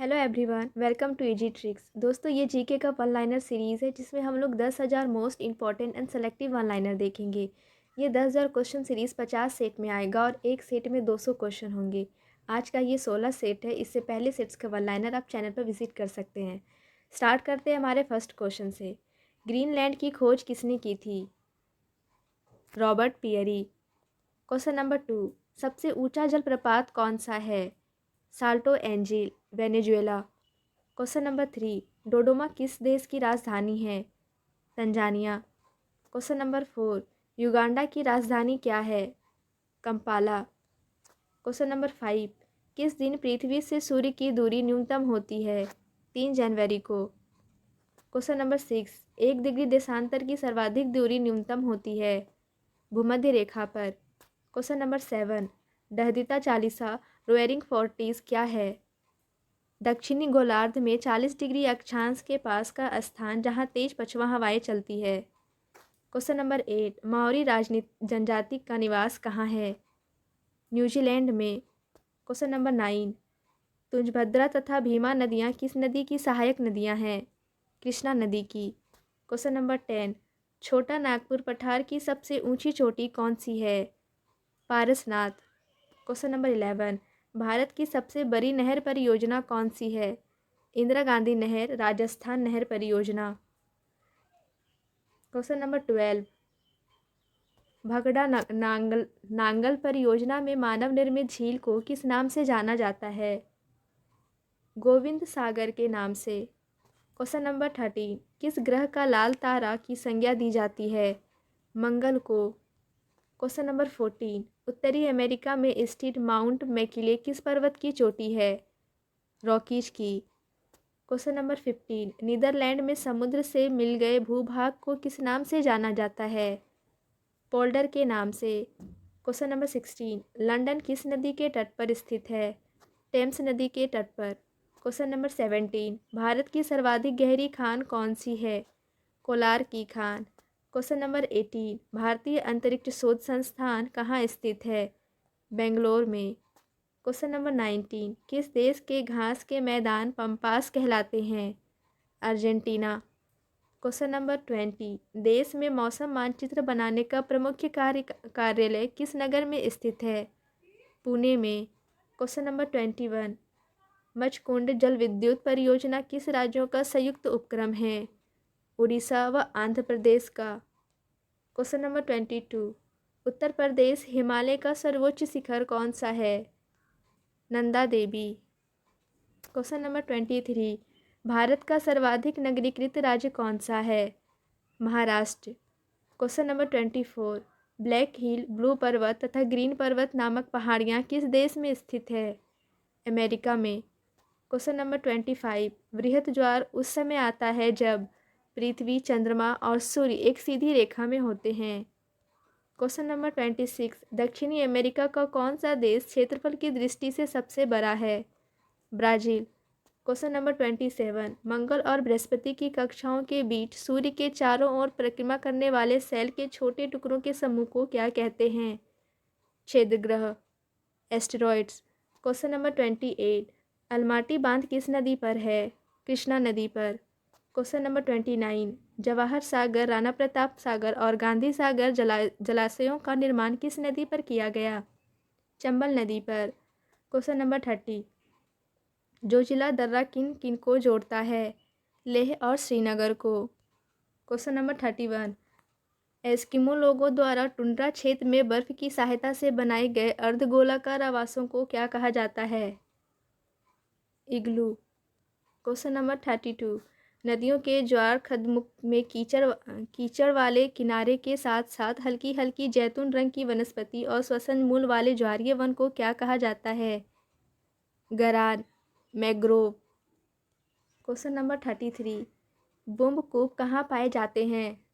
Hello everyone, welcome to easy tricks. दोस्तों, ये GK का वन लाइनर सीरीज़ है जिसमें हम लोग 10,000 most important and selective one liner देखेंगे। ये 10,000 क्वेश्चन सीरीज़ 50 सेट में आएगा और एक सेट में 200 क्वेश्चन होंगे। आज का ये 16 सेट है। इससे पहले सेट्स का वन लाइनर आप चैनल पर विजिट कर सकते हैं। स्टार्ट करते हैं हमारे फर्स्ट क्वेश्चन से। ग्रीनलैंड की खोज किसने की थी? Robert Peary. क्वेश्चन नंबर 2, सबसे ऊंचा जलप्रपात कौन सा है? Salto angel, Venezuela. Question number 3, डोडोमा किस देश की राजधानी है? तंजानिया। क्वेश्चन नंबर 4, युगांडा की राजधानी क्या है? कंपाला। क्वेश्चन नंबर 5, किस दिन पृथ्वी से सूर्य की दूरी न्यूनतम होती है? 3 जनवरी को। क्वेश्चन नंबर 6, 1 डिग्री देशांतर की सर्वाधिक दूरी न्यूनतम होती है? भूमध्य रेखा पर। क्वेश्चन नंबर 7, दहदिता चालीसा रोएरिंग फोर्टिस क्या है? दक्षिणी गोलार्ध में 40 डिग्री अक्षांश के पास का स्थान जहां तेज पछुआ हवाएं चलती है। क्वेश्चन नंबर 8, माओरी राजनीति जनजाति का निवास कहाँ है? न्यूजीलैंड में। क्वेश्चन नंबर 9, तुंजभद्रा तथा भीमा नदियाँ किस नदी की सहायक नदियाँ हैं? कृष्णा नदी की। क्वेश्चन नंबर 10, छोटा नागपुर पठार की सबसे ऊंची चोटी कौन सी है? पारसनाथ। क्वेश्चन नंबर 11, भारत की सबसे बड़ी नहर परियोजना कौन सी है? इंदिरा गांधी नहर, राजस्थान नहर परियोजना। क्वेश्चन नंबर 12, भगड़ा नांगल परियोजना में मानव निर्मित झील को किस नाम से जाना जाता है? गोविंद सागर के नाम से। क्वेश्चन नंबर 13, किस ग्रह का लाल तारा की संज्ञा दी जाती है? मंगल को। क्वेश्चन नंबर 14, उत्तरी अमेरिका में स्थित माउंट मैकिले किस पर्वत की चोटी है? रॉकीज की। क्वेश्चन नंबर 15, नीदरलैंड में समुद्र से मिल गए भूभाग को किस नाम से जाना जाता है? पोल्डर के नाम से। क्वेश्चन नंबर 16, लंदन किस नदी के तट पर स्थित है? टेम्स नदी के तट पर। क्वेश्चन नंबर 17, भारत की सर्वाधिक गहरी खान कौन सी है? कोलार की खान। क्वेश्चन नंबर 18, भारतीय अंतरिक्ष शोध संस्थान कहाँ स्थित है? बेंगलोर में। क्वेश्चन नंबर 19, किस देश के घास के मैदान पम्पास कहलाते हैं? अर्जेंटीना। क्वेश्चन नंबर 20, देश में मौसम मानचित्र बनाने का प्रमुख कार्यालय किस नगर में स्थित है? पुणे में। क्वेश्चन नंबर 21, मचकुंड जल विद्युत परियोजना किस राज्यों का संयुक्त उपक्रम है? उड़ीसा व आंध्र प्रदेश का। क्वेश्चन नंबर 22, उत्तर प्रदेश हिमालय का सर्वोच्च शिखर कौन सा है? नंदा देवी। क्वेश्चन नंबर 23, भारत का सर्वाधिक नगरीकृत राज्य कौन सा है? महाराष्ट्र। क्वेश्चन नंबर 24, ब्लैक हिल, ब्लू पर्वत तथा ग्रीन पर्वत नामक पहाड़ियाँ किस देश में स्थित है? अमेरिका में। क्वेश्चन नंबर 25, बृहत ज्वार उस समय आता है जब पृथ्वी, चंद्रमा और सूर्य एक सीधी रेखा में होते हैं। क्वेश्चन नंबर 26, दक्षिणी अमेरिका का कौन सा देश क्षेत्रफल की दृष्टि से सबसे बड़ा है? ब्राज़ील। क्वेश्चन नंबर 27, मंगल और बृहस्पति की कक्षाओं के बीच सूर्य के चारों ओर परिक्रमा करने वाले सेल के छोटे टुकड़ों के समूह को क्या कहते हैं? क्षेत्रग्रह, एस्टेरॉइड्स। क्वेश्चन नंबर 28, अलमाटी बांध किस नदी पर है? कृष्णा नदी पर। क्वेश्चन नंबर 29, जवाहर सागर, राणा प्रताप सागर और गांधी सागर जलाशयों का निर्माण किस नदी पर किया गया? चंबल नदी पर। क्वेश्चन नंबर 30, जोजिला दर्रा किन किन को जोड़ता है? लेह और श्रीनगर को। क्वेश्चन नंबर 31, एस्किमो लोगों द्वारा टुंड्रा क्षेत्र में बर्फ की सहायता से बनाए गए अर्धगोलाकार आवासों को क्या कहा जाता है? इग्लू। क्वेश्चन नंबर 32, नदियों के ज्वार खदमुख में कीचड़ वाले किनारे के साथ साथ हल्की हल्की जैतून रंग की वनस्पति और श्वसन मूल वाले ज्वारीय वन को क्या कहा जाता है? गरार, मैग्रोव। क्वेश्चन नंबर 33, बुम्बकूप कहाँ पाए जाते हैं?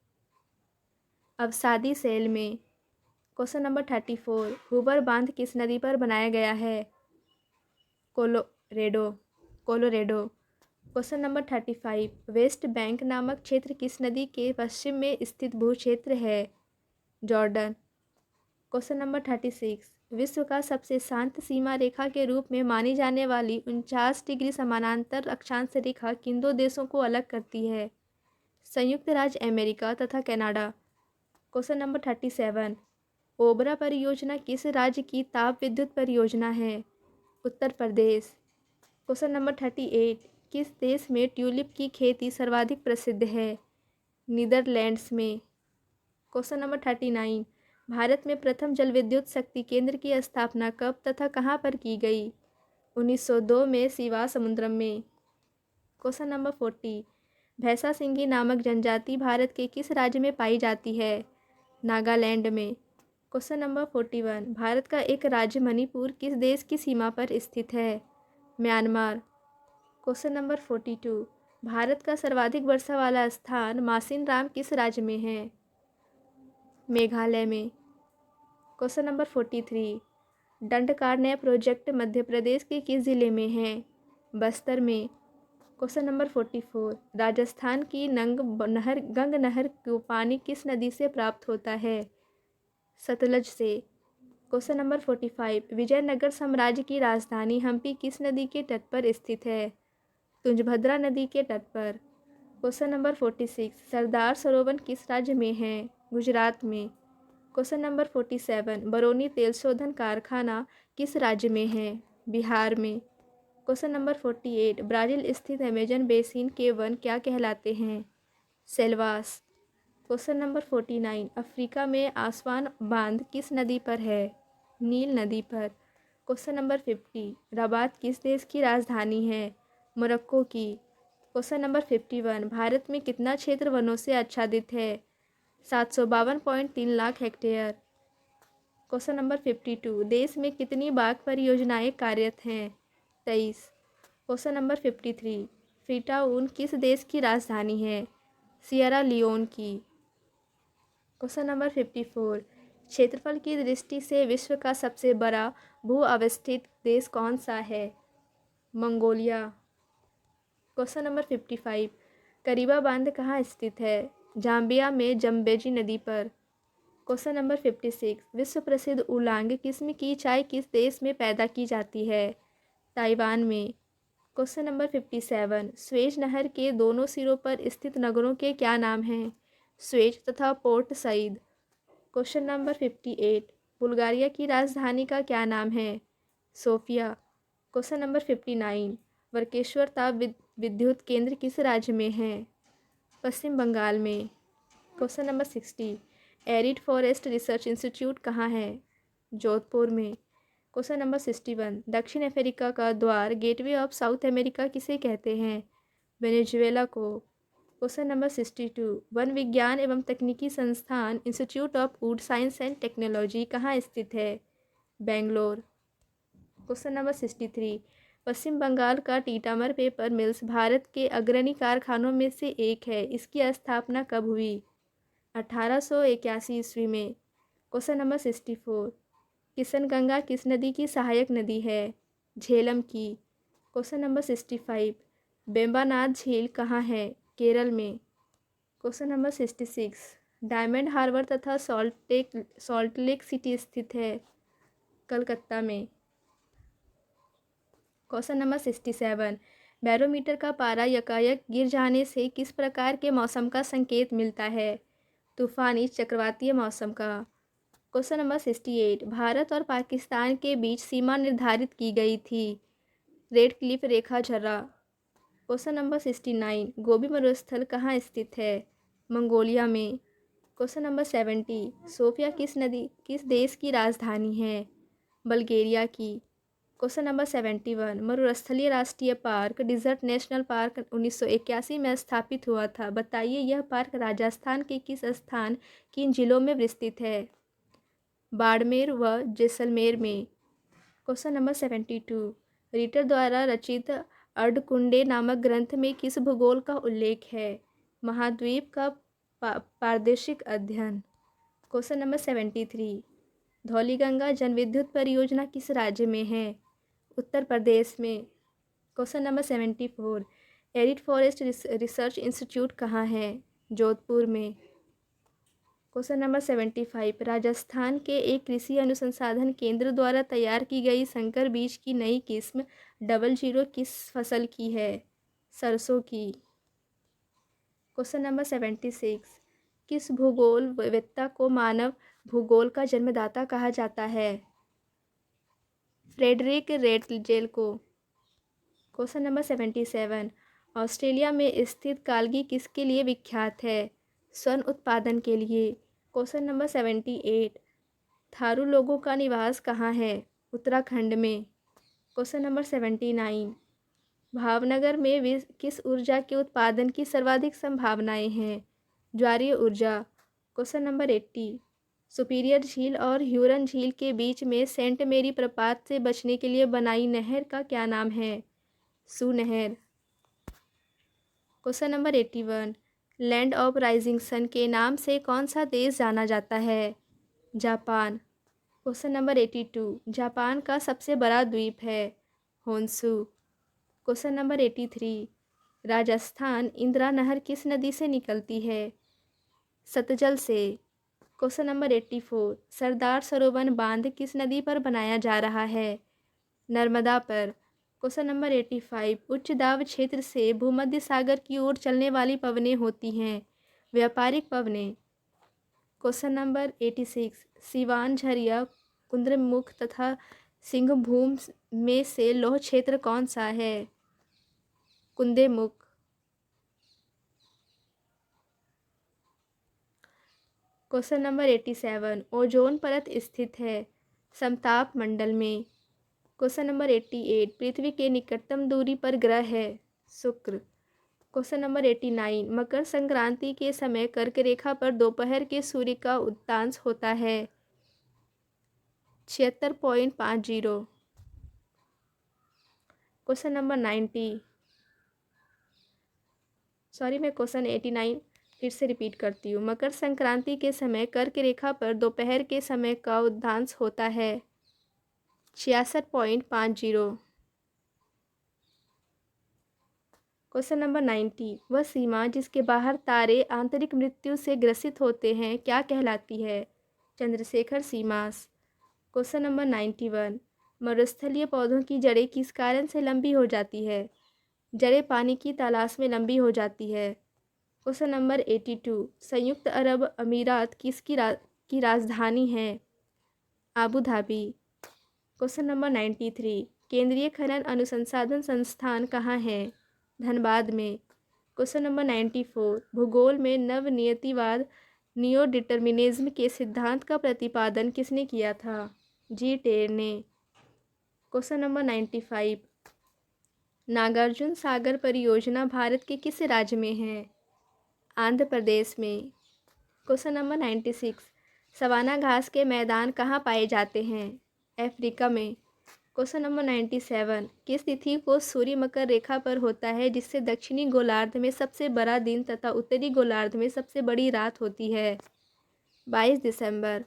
अवसादी सेल में। क्वेश्चन नंबर 34, हुबर बांध किस नदी पर बनाया गया है? Colorado. Question number 35, West Bank नामक क्षेत्र किस नदी के पश्चिम में स्थित भू क्षेत्र है? जॉर्डन। क्वेश्चन नंबर 36, विश्व का सबसे शांत सीमा रेखा के रूप में मानी जाने वाली 49 डिग्री समानांतर अक्षांश रेखा किन दो देशों को अलग करती है? संयुक्त राज्य अमेरिका तथा कनाडा। क्वेश्चन नंबर 37, ओबरा परियोजना किस राज्य की ताप विद्युत परियोजना है? उत्तर प्रदेश। क्वेश्चन नंबर 38, किस देश में ट्यूलिप की खेती सर्वाधिक प्रसिद्ध है? नीदरलैंड्स में। क्वेश्चन नंबर 39, भारत में प्रथम जल विद्युत शक्ति केंद्र की स्थापना कब तथा कहाँ पर की गई? 1902 में सिवा समुद्रम में। क्वेश्चन नंबर 40, भैंसा सिंघी नामक जनजाति भारत के किस राज्य में पाई जाती है? नागालैंड में। क्वेश्चन नंबर 41, भारत का एक राज्य मणिपुर किस देश की सीमा पर स्थित है? म्यांमार। क्वेश्चन नंबर 42, भारत का सर्वाधिक वर्षा वाला स्थान मासिनराम किस राज्य में है? मेघालय में। Question number 43, Dandakaranya project Madhya Pradesh के किस जिले में है? बस्तर में। क्वेश्चन नंबर 44, राजस्थान की गंग नहर को पानी किस नदी से प्राप्त होता है? सतलज से। क्वेश्चन नंबर 45, विजयनगर साम्राज्य की राजधानी हम्पी किस नदी के तट पर स्थित है? तुंजभद्रा नदी के तट पर। क्वेश्चन नंबर 46, सरदार सरोवर किस राज्य में है? गुजरात में। क्वेश्चन नंबर 47, बरौनी तेल शोधन कारखाना किस राज्य में है? बिहार में। क्वेश्चन नंबर 48, ब्राज़ील स्थित अमेजन बेसिन के वन क्या कहलाते हैं? सेल्वास। क्वेश्चन नंबर 49, अफ्रीका में आसवान बांध किस नदी पर है? नील नदी पर। क्वेश्चन नंबर 50, रबात किस देश की राजधानी है? मोरक्को की। क्वेश्चन नंबर 51, भारत में कितना क्षेत्र वनों से आच्छादित है? 752.3 लाख हेक्टेयर। क्वेश्चन नंबर 52, देश में कितनी बाघ परियोजनाएं कार्यरत हैं? 23। क्वेश्चन नंबर 53, फ्रीटाउन किस देश की राजधानी है? सियरा लियोन की। क्वेश्चन नंबर 54, क्षेत्रफल की दृष्टि से विश्व का सबसे बड़ा भू अवस्थित देश कौन सा है? मंगोलिया। क्वेश्चन नंबर 55, करीबा बांध कहाँ स्थित है? जाम्बिया में जम्बेजी नदी पर। क्वेश्चन नंबर 56, विश्व प्रसिद्ध उलांग किस्म की चाय किस देश में पैदा की जाती है? ताइवान में। क्वेश्चन नंबर 57, स्वेज नहर के दोनों सिरों पर स्थित नगरों के क्या नाम हैं? स्वेज तथा Port Said. Question number 58, Bulgaria की राजधानी का क्या नाम है? सोफिया। क्वेश्चन नंबर 59, वर्केश्वर ताप विद्युत केंद्र किस राज्य में है? पश्चिम बंगाल में। Question number 60, arid forest research institute कहाँ है? जोधपुर में। क्वेश्चन नंबर 61, दक्षिण अफ्रीका का द्वार गेटवे ऑफ साउथ अमेरिका किसे कहते हैं? वेनेजुएला को। क्वेश्चन नंबर 62, वन विज्ञान एवं तकनीकी संस्थान institute of would science and technology कहाँ स्थित है? बेंगलोर। क्वेश्चन नंबर 63, पश्चिम बंगाल का टीटामर पेपर मिल्स भारत के अग्रणी कारखानों में से एक है, इसकी स्थापना कब हुई? 1881 ईस्वी में। क्वेश्चन नंबर 64, किशनगंगा किस नदी की सहायक नदी है? झेलम की। क्वेश्चन नंबर 65, बेम्बानाथ झील कहाँ है? केरल में। क्वेश्चन नंबर 66, डायमंड हार्बर तथा सॉल्ट लेक सिटी स्थित है? कलकत्ता में। क्वेश्चन नंबर 67, बैरोमीटर का पारा यकायक गिर जाने से किस प्रकार के मौसम का संकेत मिलता है? तूफानी चक्रवातीय मौसम का। क्वेश्चन नंबर 68, भारत और पाकिस्तान के बीच सीमा निर्धारित की गई थी? रेड क्लिफ रेखा झर्रा। क्वेश्चन नंबर 69, गोबी मरुस्थल कहाँ स्थित है? मंगोलिया में। क्वेश्चन नंबर 70, सोफिया किस देश की राजधानी है? बल्गेरिया की। क्वेश्चन नंबर 71, मरुस्थलीय राष्ट्रीय पार्क डिजर्ट नेशनल पार्क 1981 में स्थापित हुआ था, बताइए यह पार्क राजस्थान के किस स्थान किन जिलों में विस्तृत है? बाड़मेर व जैसलमेर में। क्वेश्चन नंबर 72, रीटर द्वारा रचित अर्धकुंडे नामक ग्रंथ में किस भूगोल का उल्लेख है? महाद्वीप का प्रादेशिक अध्ययन। क्वेश्चन नंबर 73, धौलीगंगा जलविद्युत परियोजना किस राज्य में है? उत्तर प्रदेश में। Question number 74, arid forest research institute कहाँ है? जोधपुर में। क्वेश्चन नंबर 75, राजस्थान के एक कृषि अनुसंधान केंद्र द्वारा तैयार की गई संकर बीज की नई किस्म 00 किस फसल की है? सरसों की। क्वेश्चन नंबर 76, किस भूगोलवेत्ता को मानव भूगोल का जन्मदाता कहा जाता है? फ्रेडरिक रेटजेल को। क्वेश्चन नंबर 77, ऑस्ट्रेलिया में स्थित कालगी किसके लिए विख्यात है? स्वर्ण उत्पादन के लिए। क्वेश्चन नंबर 78, थारू लोगों का निवास कहाँ है? उत्तराखंड में। क्वेश्चन नंबर 79, भावनगर में किस ऊर्जा के उत्पादन की सर्वाधिक संभावनाएं हैं? ज्वारीय ऊर्जा। क्वेश्चन नंबर 80, सुपीरियर झील और ह्यूरन झील के बीच में सेंट मेरी प्रपात से बचने के लिए बनाई नहर का क्या नाम है? सू नहर। Question number 81, land of rising sun के नाम से कौन सा देश जाना जाता है? जापान। क्वेश्चन नंबर 82, जापान का सबसे बड़ा द्वीप है? Honshu. Question number 83, Rajasthan Indira नहर किस नदी से निकलती है? सतलज से। क्वेश्चन नंबर 84, सरदार सरोवर बांध किस नदी पर बनाया जा रहा है? नर्मदा पर। क्वेश्चन नंबर 85, उच्च दाब क्षेत्र से भूमध्य सागर की ओर चलने वाली पवनें होती हैं? व्यापारिक पवनें। क्वेश्चन नंबर 86, सिवान, झरिया, कुद्रेमुख तथा सिंहभूम में से लौह क्षेत्र कौन सा है? कुंदेमुख। क्वेश्चन नंबर 87, ओजोन परत स्थित है? समताप मंडल में। क्वेश्चन नंबर 88, पृथ्वी के निकटतम दूरी पर ग्रह है? शुक्र। क्वेश्चन नंबर 89, मकर संक्रांति के समय कर्क रेखा पर दोपहर के सूर्य का उदयांश होता है? 76.50। क्वेश्चन नंबर 89 फिर से रिपीट करती हूँ। मकर संक्रांति के समय कर्क रेखा पर दोपहर के समय का उदयांश होता है? 66.50। क्वेश्चन नंबर 90, वह सीमा जिसके बाहर तारे आंतरिक मृत्यु से ग्रसित होते हैं क्या कहलाती है? चंद्रशेखर सीमास। क्वेश्चन नंबर 91, मरुस्थलीय पौधों की जड़ें किस कारण से लंबी हो जाती है? जड़ें पानी की तलाश में लंबी हो जाती है। क्वेश्चन नंबर 82, संयुक्त अरब अमीरात की राजधानी है? Abu Dhabi. क्वेश्चन नंबर 93, केंद्रीय खनन अनुसंधान संस्थान कहाँ है? धनबाद में। क्वेश्चन नंबर 94, भूगोल में नवनियतिवाद नियो डिटर्मिनिज्म के सिद्धांत का प्रतिपादन किसने किया था? जी टेर ने। क्वेश्चन नंबर 95, नागार्जुन सागर परियोजना भारत के किस राज्य में है? आंध्र प्रदेश में। क्वेश्चन नंबर 96, सवाना घास के मैदान कहाँ पाए जाते हैं? अफ्रीका में। क्वेश्चन नंबर 97, किस तिथि को सूर्य मकर रेखा पर होता है जिससे दक्षिणी गोलार्ध में सबसे बड़ा दिन तथा उत्तरी गोलार्ध में सबसे बड़ी रात होती है? 22 दिसंबर।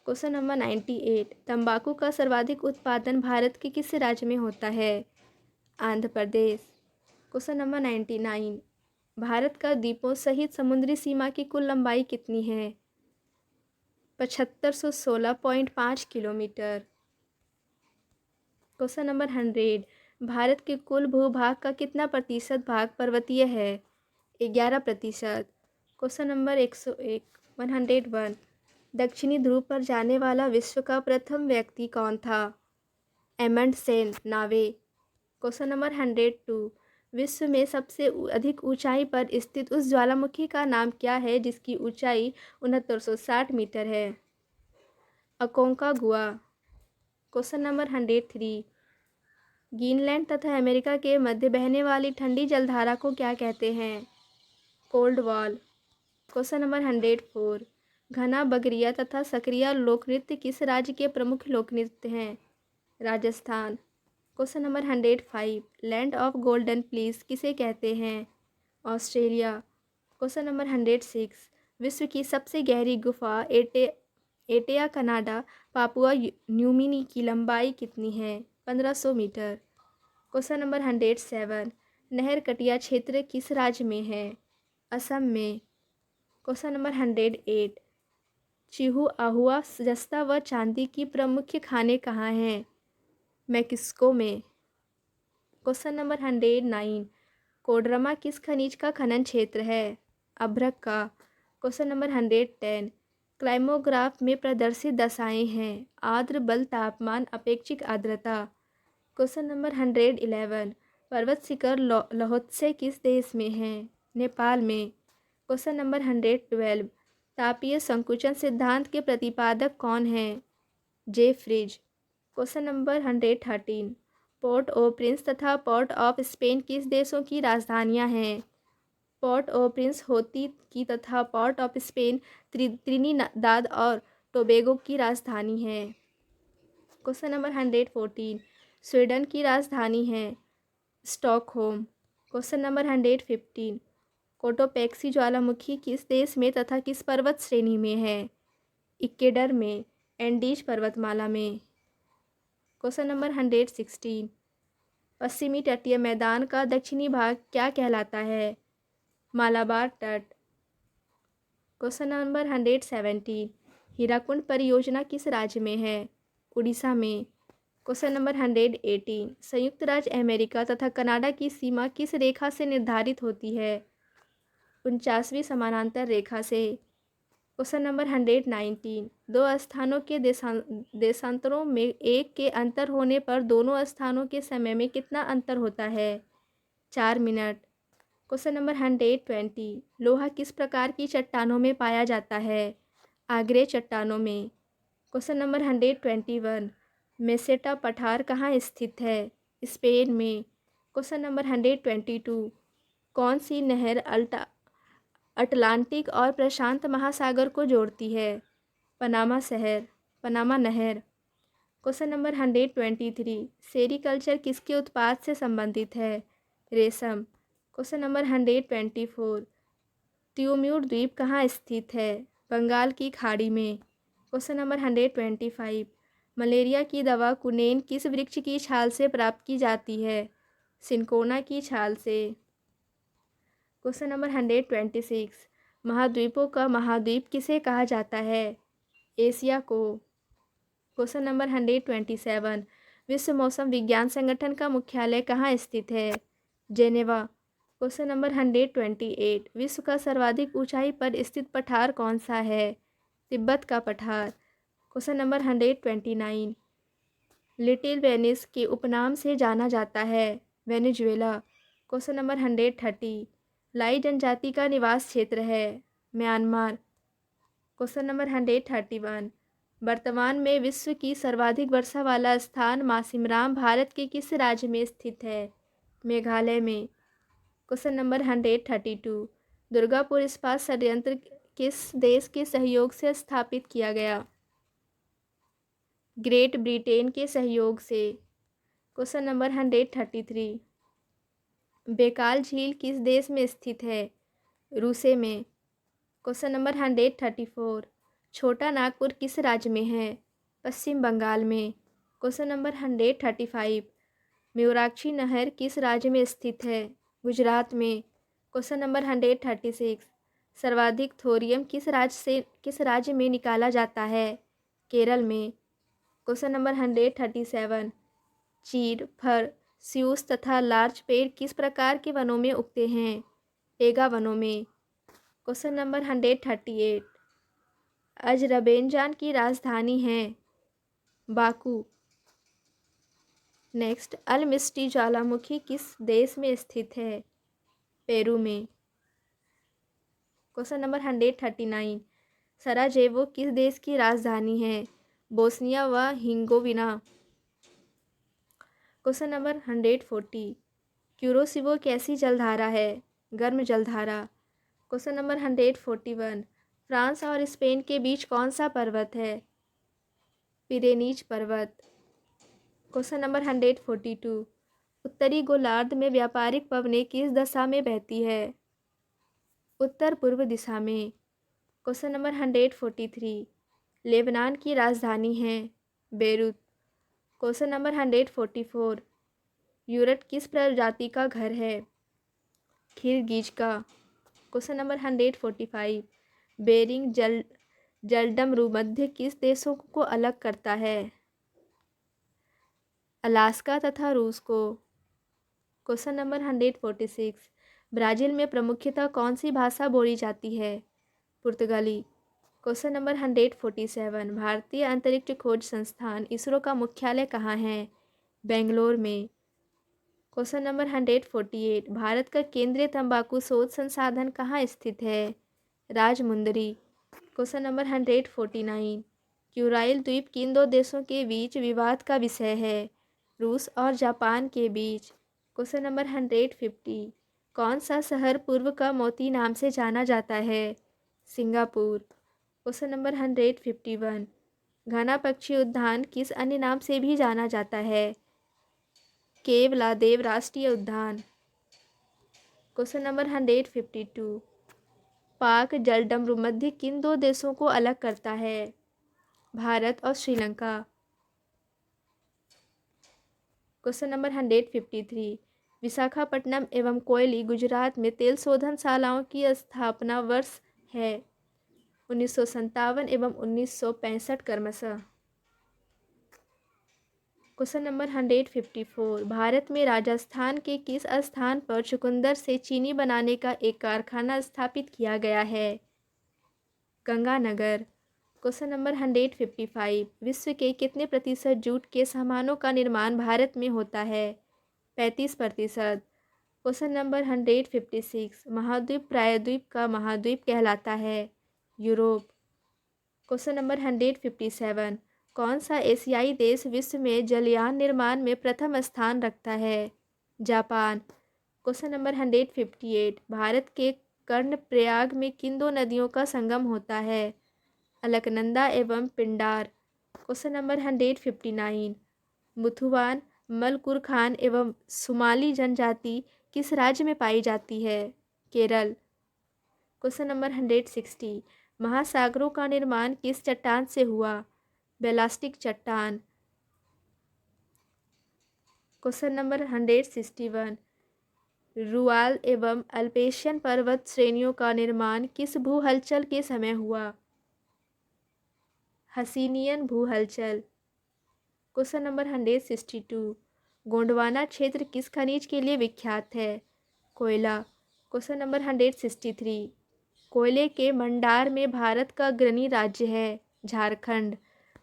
क्वेश्चन नंबर 98, तंबाकू का सर्वाधिक उत्पादन भारत के किस राज्य में होता है? आंध्र प्रदेश। क्वेश्चन नंबर 99, भारत का द्वीपों सहित समुद्री सीमा की कुल लंबाई कितनी है? 7516.5 किलोमीटर। क्वेश्चन नंबर 100, भारत के कुल भूभाग का कितना प्रतिशत भाग पर्वतीय है? 11%। क्वेश्चन नंबर 101, दक्षिणी ध्रुव पर जाने वाला विश्व का प्रथम व्यक्ति कौन था? एमंडसेन नावे। क्वेश्चन नंबर 102, विश्व में सबसे अधिक ऊंचाई पर स्थित उस ज्वालामुखी का नाम क्या है जिसकी ऊंचाई 6960 मीटर है? अकोंकागुआ। क्वेश्चन नंबर 103, ग्रीनलैंड तथा अमेरिका के मध्य बहने वाली ठंडी जलधारा को क्या कहते हैं? Cold wall. क्वेश्चन नंबर 104, घना बगरिया तथा सकरिया लोक नृत्य किस राज्य के प्रमुख लोक नृत्य हैं? Rajasthan. Question number 105, land of golden please किसे कहते हैं? ऑस्ट्रेलिया। क्वेश्चन नंबर 106, विश्व की सबसे गहरी गुफा एटेया कनाडा पापुआ न्यूगिनी की लंबाई कितनी है? 1500 मीटर। क्वेश्चन नंबर 107, नहर कटिया क्षेत्र किस राज्य में है? असम में। क्वेश्चन नंबर 108, चिहुआहुआ जस्ता व चांदी की प्रमुख खाने कहाँ हैं? मैक्सिको में। क्वेश्चन नंबर 109, कोडरमा किस खनिज का खनन क्षेत्र है? अभ्रक का। क्वेश्चन नंबर 110, क्लाइमोग्राफ में प्रदर्शित दशाएं हैं? आर्द्र, बल, तापमान, अपेक्षिक आर्द्रता। क्वेश्चन नंबर 111, पर्वत शिखर लोहोत्से किस देश में है? नेपाल में। क्वेश्चन नंबर 112, तापीय संकुचन सिद्धांत के प्रतिपादक कौन हैं? जेफ्रीज। क्वेश्चन नंबर 113, पोर्ट ओ प्रिंस तथा पोर्ट ऑफ स्पेन किस देशों की राजधानियां हैं? पोर्ट ओ प्रिंस होती की तथा पोर्ट ऑफ स्पेन त्रिनिदाद और टोबैगो की राजधानी है। क्वेश्चन नंबर 114, स्वीडन की राजधानी है स्टॉकहोम। क्वेश्चन नंबर 115, कोटोपैक्सी ज्वालामुखी किस देश में तथा किस पर्वत श्रेणी में है? इक्वेडर में, एंडीज पर्वतमाला में। क्वेश्चन नंबर 116, पश्चिमी तटीय मैदान का दक्षिणी भाग क्या कहलाता है? मालाबार तट। क्वेश्चन नंबर 117, हीराकुंड परियोजना किस राज्य में है? उड़ीसा में। क्वेश्चन नंबर 118, संयुक्त राज्य अमेरिका तथा कनाडा की सीमा किस रेखा से निर्धारित होती है? 49वीं समानांतर रेखा से। क्वेश्चन नंबर 119, दो स्थानों के देशांतरों में एक के अंतर होने पर दोनों स्थानों के समय में कितना अंतर होता है? 4 मिनट। क्वेश्चन नंबर 120, लोहा किस प्रकार की चट्टानों में पाया जाता है? आग्नेय चट्टानों में। क्वेश्चन नंबर 121, मेसेटा पठार कहाँ स्थित है? स्पेन में। क्वेश्चन नंबर 122, कौन सी नहर अटलांटिक और प्रशांत महासागर को जोड़ती है? पनामा नहर। क्वेश्चन नंबर 123, सेरीकल्चर किसके उत्पाद से संबंधित है? रेशम। क्वेश्चन नंबर 124, त्यूम्यूर द्वीप कहाँ स्थित है? बंगाल की खाड़ी में। क्वेश्चन नंबर 125, मलेरिया की दवा कुनेन किस वृक्ष की छाल से प्राप्त की जाती है? सिनकोना की छाल से। क्वेश्चन नंबर 126, महाद्वीपों का महाद्वीप किसे कहा जाता है? एशिया को। क्वेश्चन नंबर 127, विश्व मौसम विज्ञान संगठन का मुख्यालय कहाँ स्थित है? जेनेवा। क्वेश्चन नंबर 128, विश्व का सर्वाधिक ऊंचाई पर स्थित पठार कौन सा है? तिब्बत का पठार। क्वेश्चन नंबर 129, लिटिल वेनिस के उपनाम से जाना जाता है? वेनेजुएला। क्वेश्चन नंबर 130, लाई जनजाति का निवास क्षेत्र है? म्यांमार। क्वेश्चन नंबर 131, वर्तमान में विश्व की सर्वाधिक वर्षा वाला स्थान मासिमराम भारत के किस राज्य में स्थित है? मेघालय में। क्वेश्चन नंबर 132, दुर्गापुर इस्पात संयंत्र किस देश के सहयोग से स्थापित किया गया? ग्रेट ब्रिटेन के सहयोग से। क्वेश्चन नंबर 133, बेकाल झील किस देश में स्थित है? रूसे में। क्वेश्चन नंबर 134, छोटा नागपुर किस राज्य में है? पश्चिम बंगाल में। क्वेश्चन नंबर 135, म्यूराक्षी नहर किस राज्य में स्थित है? गुजरात में। क्वेश्चन नंबर 136, सर्वाधिक थोरियम किस राज्य में निकाला जाता है? केरल में। क्वेश्चन नंबर 137, चीड़, फर, स्यूस तथा लार्च पेड़ किस प्रकार के वनों में उगते हैं? टेगा वनों में। क्वेश्चन नंबर 138, अजरबैजान की राजधानी है? बाकू। नेक्स्ट, अलमिस्टी ज्वालामुखी किस देश में स्थित है? पेरू में। क्वेश्चन नंबर 139, सराजेवो किस देश की राजधानी है? बोस्निया व हिंगोविना। क्वेश्चन नंबर 140, क्यूरोसिबो कैसी जलधारा है? गर्म जलधारा। क्वेश्चन नंबर 141, फ्रांस और स्पेन के बीच कौन सा पर्वत है? पिरेनीज पर्वत। क्वेश्चन नंबर 142, उत्तरी गोलार्ध में व्यापारिक पवनें किस दिशा में बहती है? उत्तर पूर्व दिशा में। क्वेश्चन नंबर 143, लेबनान की राजधानी है? बेरूत। क्वेश्चन नंबर 144, यूरट किस प्रजाति का घर है? खिरगिज का। क्वेश्चन नंबर 145, बेरिंग जलडमरू मध्य किस देशों को अलग करता है? अलास्का तथा रूस को। Question number 146। ब्राज़ील में प्रमुखतः कौन सी भाषा बोली जाती है? पुर्तगाली। Question number 147। भारतीय अंतरिक्ष खोज संस्थान इसरो का मुख्यालय कहाँ है? बेंगलोर में। Question number 148। भारत का केंद्रीय तंबाकू शोध संसाधन कहाँ स्थित है? राजमुंदरी। Question number 149। क्यूराइल द्वीप किन दो देशों के बीच विवाद का विषय है? रूस और जापान के बीच। Question number 150। कौन सा शहर पूर्व का मोती नाम से जाना जाता है? सिंगापुर। Question number 151। घना पक्षी उद्यान किस अन्य नाम से भी जाना जाता है? केवलादेव राष्ट्रीय उद्यान। Question number 152। पाक जलडमरू मध्य किन दो देशों को अलग करता है? भारत और श्रीलंका। Question number 153। विशाखापट्टनम एवं कोयली गुजरात में तेल शोधनशालाओं की स्थापना वर्ष है? 1957 एवं 1965 क्रमशः। Question number 154। भारत में राजस्थान के किस स्थान पर चुकंदर से चीनी बनाने का एक कारखाना स्थापित किया गया है? गंगानगर। Question number 155। विश्व के कितने प्रतिशत जूट के सामानों का निर्माण भारत में होता है? 35%। Question number 156। महाद्वीप प्रायद्वीप का महाद्वीप कहलाता है? यूरोप। Question number 157। कौन सा एशियाई देश विश्व में जलयान निर्माण में प्रथम स्थान रखता है? जापान। Question number 158। भारत के कर्णप्रयाग में किन दो नदियों का संगम होता है? अलकनंदा एवं पिंडार। Question number 159। मुथुवान, मलकुरखान एवं सुमाली जनजाति किस राज्य में पाई जाती है? केरल। Question number 160। महासागरों का निर्माण किस चट्टान से हुआ? बेलास्टिक चट्टान। Question number 161। रुआल एवं अल्पेशियन पर्वत श्रेणियों का निर्माण किस भू हलचल के समय हुआ? हसीनियन भू हलचल। Question number 162। गोंडवाना क्षेत्र किस खनिज के लिए विख्यात है? कोयला। Question number 163। कोयले के भंडार में भारत का अग्रणी राज्य है? झारखंड।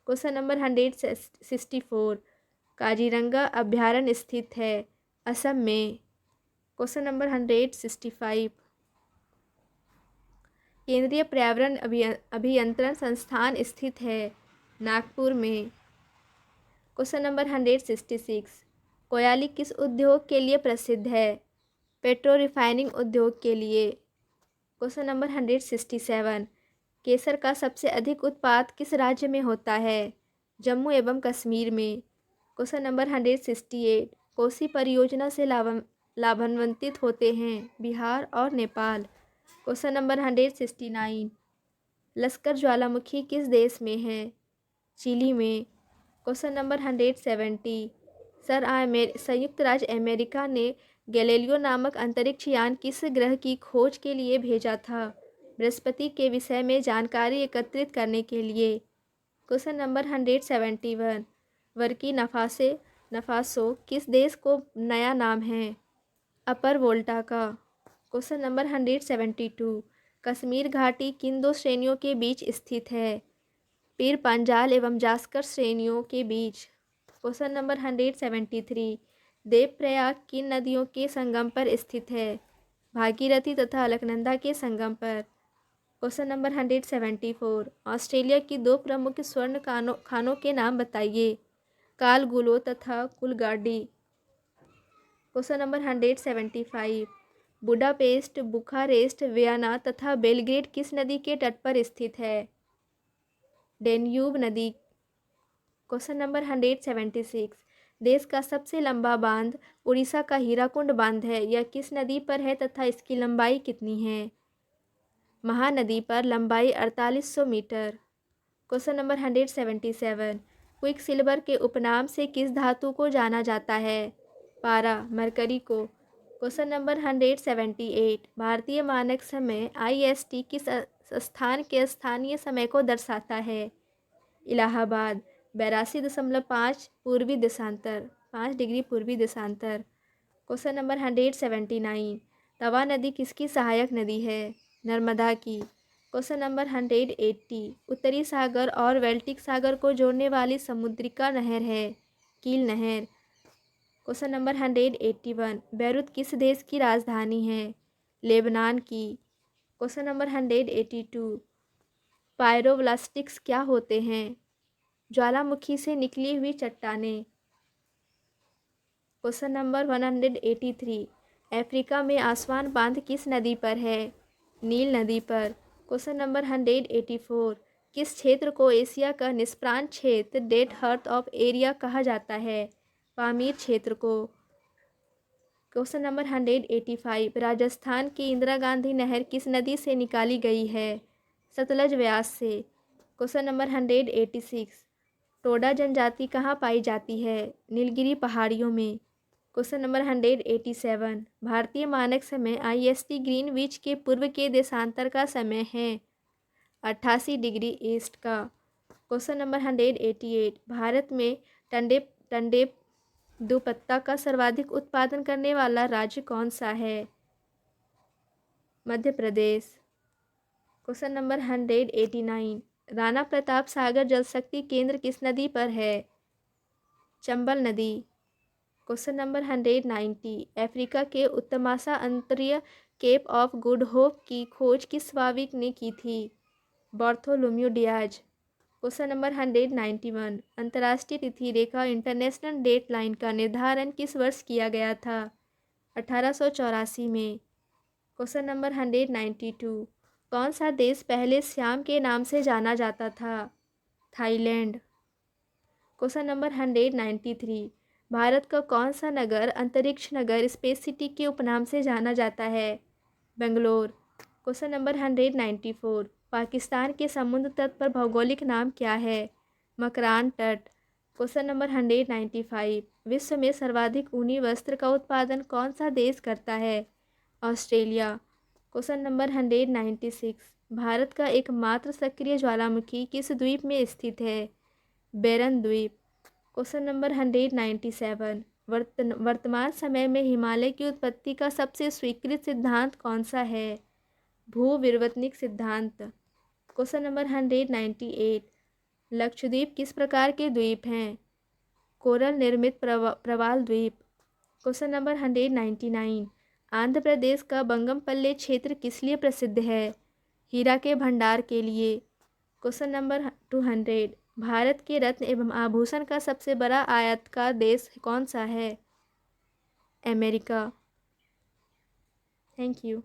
Question number 164। काजीरंगा अभ्यारण्य स्थित है? असम में। Question number 165। केंद्रीय पर्यावरण अभियंत्रण संस्थान स्थित है? नागपुर में। Question number 166। कोयाली किस उद्योग के लिए प्रसिद्ध है? पेट्रो रिफाइनिंग उद्योग के लिए। Question number 167। केसर का सबसे अधिक उत्पाद किस राज्य में होता है? जम्मू एवं कश्मीर में। Question number 168। कोसी परियोजना से लाभान्वित होते हैं? बिहार और नेपाल। Question number 169। लश्कर ज्वालामुखी किस देश में है? चिली में। Question number 170। संयुक्त राज्य अमेरिका ने गैलीलियो नामक अंतरिक्ष यान किस ग्रह की खोज के लिए भेजा था? बृहस्पति के विषय में जानकारी एकत्रित करने के लिए। Question number 171। बर्किना फासो किस देश को नया नाम है? अपर वोल्टा का। Question number 172। कश्मीर घाटी किन दो श्रेणियों के बीच स्थित है? पीर पांजाल एवं जास्कर श्रेणियों के बीच। Question number 173। देवप्रयाग किन नदियों के संगम पर स्थित है? भागीरथी तथा अलकनंदा के संगम पर। Question number 174। ऑस्ट्रेलिया की दो प्रमुख स्वर्ण खानों के नाम बताइए? कालगुलो तथा कुलगाडी। Question number 175। Budapest, Bucharest, Vienna तथा बेलग्रेड किस नदी के तट पर स्थित है? डेन्यूब नदी। Question number 176। देश का सबसे लंबा बांध उड़ीसा का हीराकुंड बांध है। यह किस नदी पर है तथा इसकी लंबाई कितनी है? महानदी पर, लंबाई 4800 metre. Question number 177। Quicksilver के उपनाम से किस धातु को जाना जाता है? पारा, मरकरी को। Question number 178। भारतीय मानक समय IST किस स्थान के स्थानीय समय को दर्शाता है। इलाहाबाद 82.5 पूर्वी देशांतर 5 डिग्री पूर्वी देशांतर। क्वेश्चन नंबर 179, तवा नदी किसकी सहायक नदी है? नर्मदा की। क्वेश्चन नंबर 180, उत्तरी सागर और बाल्टिक सागर को जोड़ने वाली समुद्रिका नहर है? कील नहर। क्वेश्चन नंबर 181, बैरूत किस देश की राजधानी है? लेबनान की। क्वेश्चन नंबर 182, पायरोब्लास्टिक्स क्या होते हैं? ज्वालामुखी से निकली हुई चट्टानें। क्वेश्चन नंबर 183, अफ्रीका में आसवान बांध किस नदी पर है? नील नदी पर। क्वेश्चन नंबर 184, किस क्षेत्र को एशिया का निष्प्राण क्षेत्र डेड हर्थ ऑफ एरिया कहा जाता है? पामीर क्षेत्र को। क्वेश्चन नंबर 185, राजस्थान की इंदिरा गांधी नहर किस नदी से निकाली गई है? सतलज व्यास से। क्वेश्चन नंबर 186, टोडा जनजाति कहाँ पाई जाती है? नीलगिरी पहाड़ियों में। क्वेश्चन नंबर 187, भारतीय मानक समय IST ग्रीनविच के पूर्व के देशांतर का समय है? 88 डिग्री ईस्ट का। क्वेश्चन नंबर 188, भारत में टंडे दुपत्ता का सर्वाधिक उत्पादन करने वाला राज्य कौन सा है? मध्य प्रदेश। क्वेश्चन नंबर 189, राणा प्रताप सागर जल शक्ति केंद्र किस नदी पर है? चंबल नदी। क्वेश्चन नंबर 190, अफ्रीका के उत्तमासा अंतरिय केप ऑफ गुड होप की खोज किस नाविक ने की थी? Bartholomew Diaz. क्वेश्चन नंबर 191, अंतर्राष्ट्रीय तिथि रेखा इंटरनेशनल डेट लाइन का निर्धारण किस वर्ष किया गया था? 1884 में। क्वेश्चन नंबर 192, कौन सा देश पहले श्याम के नाम से जाना जाता था? थाईलैंड। क्वेश्चन नंबर 193, भारत का कौन सा नगर अंतरिक्ष नगर स्पेस सिटी के उपनाम से जाना जाता है? बेंगलोर। क्वेश्चन नंबर 194, पाकिस्तान के समुद्र तट पर भौगोलिक नाम क्या है? मकरान तट। क्वेश्चन नंबर 195, विश्व में सर्वाधिक ऊनी वस्त्र का उत्पादन कौन सा देश करता है? ऑस्ट्रेलिया। क्वेश्चन नंबर 196, भारत का एकमात्र सक्रिय ज्वालामुखी किस द्वीप में स्थित है? बेरन द्वीप। क्वेश्चन नंबर 197, वर्तमान समय में हिमालय की उत्पत्ति का सबसे स्वीकृत सिद्धांत कौन सा है? भूविवर्तनिक सिद्धांत। क्वेश्चन नंबर 198, लक्षद्वीप किस प्रकार के द्वीप हैं? कोरल निर्मित प्रवाल द्वीप। क्वेश्चन नंबर 199, आंध्र प्रदेश का बंगमपल्ले क्षेत्र किस लिए प्रसिद्ध है? हीरा के भंडार के लिए। क्वेश्चन नंबर 200, भारत के रत्न एवं आभूषण का सबसे बड़ा आयातकार देश कौन सा है? अमेरिका। Thank you.